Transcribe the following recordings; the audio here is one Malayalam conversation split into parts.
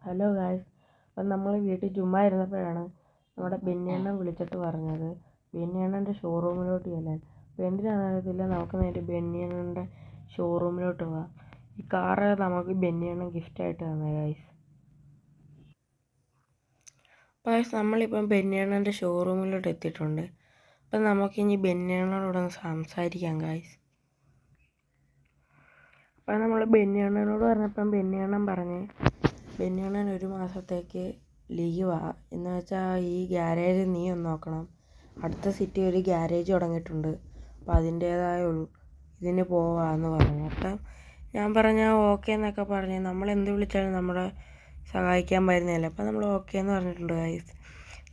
ഹലോ ഗായ്സ്, അപ്പം നമ്മൾ വീട്ടിൽ ചുമ്മാ ഇരുന്നപ്പോഴാണ് നമ്മുടെ ബെന്നിയണ്ണൻ വിളിച്ചിട്ട് പറഞ്ഞത് ബെന്നിയണ്ണൻ്റെ ഷോറൂമിലോട്ട് ചെല്ലാൻ. അപ്പോൾ എന്തിനാണെന്നറിയത്തില്ല, നമുക്ക് നേരെ ബെന്നിയണ്ണൻ്റെ ഷോറൂമിലോട്ട് പോവാം. ഈ കാറ് നമുക്ക് ബെന്നിയണ്ണൻ ഗിഫ്റ്റായിട്ട് തന്നെ ഗായ്സ്. ഗായ്സ്, നമ്മളിപ്പം ബെന്നിയണ്ണൻ്റെ ഷോറൂമിലോട്ട് എത്തിയിട്ടുണ്ട്. അപ്പം നമുക്കിനി ബെന്നിയണ്ണനോടൊന്ന് സംസാരിക്കാം ഗായ്സ്. അപ്പം നമ്മൾ ബെന്നിയണ്ണനോട് പറഞ്ഞപ്പം ബെന്നിയണ്ണൻ ഒരു മാസത്തേക്ക് ലീവാണ്. എന്ന് വെച്ചാൽ ഈ ഗ്യാരേജ് നീ ഒന്ന് നോക്കണം. അടുത്ത സിറ്റി ഒരു ഗ്യാരേജ് തുടങ്ങിയിട്ടുണ്ട്. അപ്പോൾ അതിൻ്റേതായ ഇതിന് പോവാമെന്ന് പറഞ്ഞു. അപ്പം ഞാൻ പറഞ്ഞാൽ ഓക്കെ എന്നൊക്കെ പറഞ്ഞ് നമ്മളെന്ത് വിളിച്ചാലും നമ്മളെ സഹായിക്കാൻ വരുന്നില്ല. അപ്പം നമ്മൾ ഓക്കെ എന്ന് പറഞ്ഞിട്ടുണ്ട് ഗൈസ്.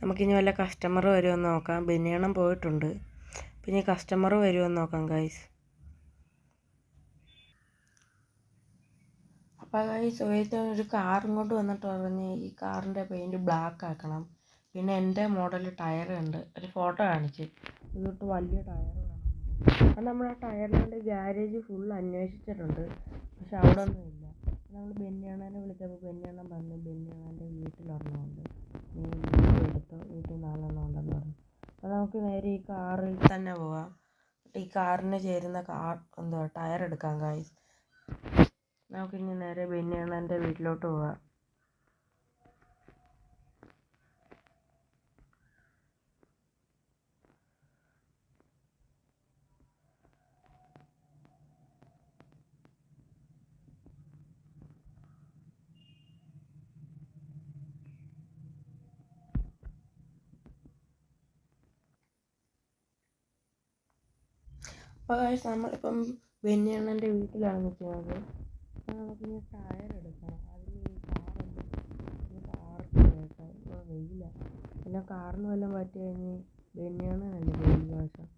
നമുക്കിനി വല്ല കസ്റ്റമർ വരുമെന്ന് നോക്കാം. ബെന്നിയണ്ണൻ പോയിട്ടുണ്ട്. പിന്നെ കസ്റ്റമർ വരുമെന്ന് നോക്കാം ഗൈസ്. അപ്പോൾ ഗൈസ്, ഒരു കാറും കൊണ്ട് വന്നിട്ട് പറഞ്ഞ് ഈ കാറിൻ്റെ പെയിൻറ്റ് ബ്ലാക്ക് ആക്കണം. പിന്നെ എൻ്റെ മോഡൽ ടയർ ഉണ്ട്, ഒരു ഫോട്ടോ കാണിച്ച് ഇതൊട്ട് വലിയ ടയർ വേണം. അപ്പം നമ്മൾ ആ ടയറിൻ്റെ ഗ്യാരേജ് ഫുൾ അന്വേഷിച്ചിട്ടുണ്ട്, പക്ഷെ അവിടെ ഒന്നും ഇല്ല. നമ്മൾ ബെന്നിയണ്ണനെ വിളിച്ചപ്പോൾ ബെന്നിയണ്ണൻ പറഞ്ഞു ബെന്നിയണ്ണൻ്റെ വീട്ടിലൊരെണ്ണമുണ്ട്, നീ വീട്ടിൽ എടുത്തോ, വീട്ടിൽ 4 എണ്ണം ഉണ്ടെന്ന് പറഞ്ഞു. അപ്പോൾ നമുക്ക് നേരെ ഈ കാറിൽ തന്നെ പോവാം. ഈ കാറിന് ചേരുന്ന ടയർ എടുക്കാം ഗൈസ്. നമുക്കിനി നേരെ ബെന്നിയണ്ണൻ്റെ വീട്ടിലോട്ട് പോവാം. അപ്പോൾ ഗൈസ്, നമ്മളിപ്പം ബെന്നിയണ്ണൻ്റെ വീട്ടിലാണ് നിൽക്കുന്നത്. അപ്പോൾ നമുക്കിനി ടയർ എടുക്കണം. അതിന് ഈ കാറുണ്ട്, കേട്ടോ വെയില എല്ലാം കാറിന് വല്ലതും പറ്റി കഴിഞ്ഞ് ബെന്നിയണ്ണനല്ലേ വെയിൽ ദോഷം.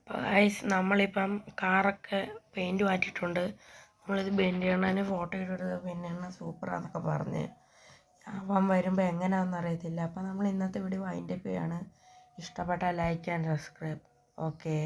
അപ്പോൾ ഗൈസ്, നമ്മളിപ്പം കാറൊക്കെ പെയിൻറ്റ് മാറ്റിയിട്ടുണ്ട്. നമ്മളിത് ബെന്നിയണ്ണന് ഫോട്ടോ ഇട്ടെടുത്ത് ബെന്നിയണ്ണൻ സൂപ്പറാന്നൊക്കെ പറഞ്ഞ് അവൻ വരുമ്പോൾ എങ്ങനെയാണെന്ന് അറിയത്തില്ല. അപ്പോൾ നമ്മൾ ഇന്നത്തെ വീഡിയോ വൈൻഡപ്പ് ചെയ്യാണ്. ഇഷ്ടപ്പെട്ടാൽ ലൈക്ക് ആൻഡ് സബ്സ്ക്രൈബ്. ഓക്കേ.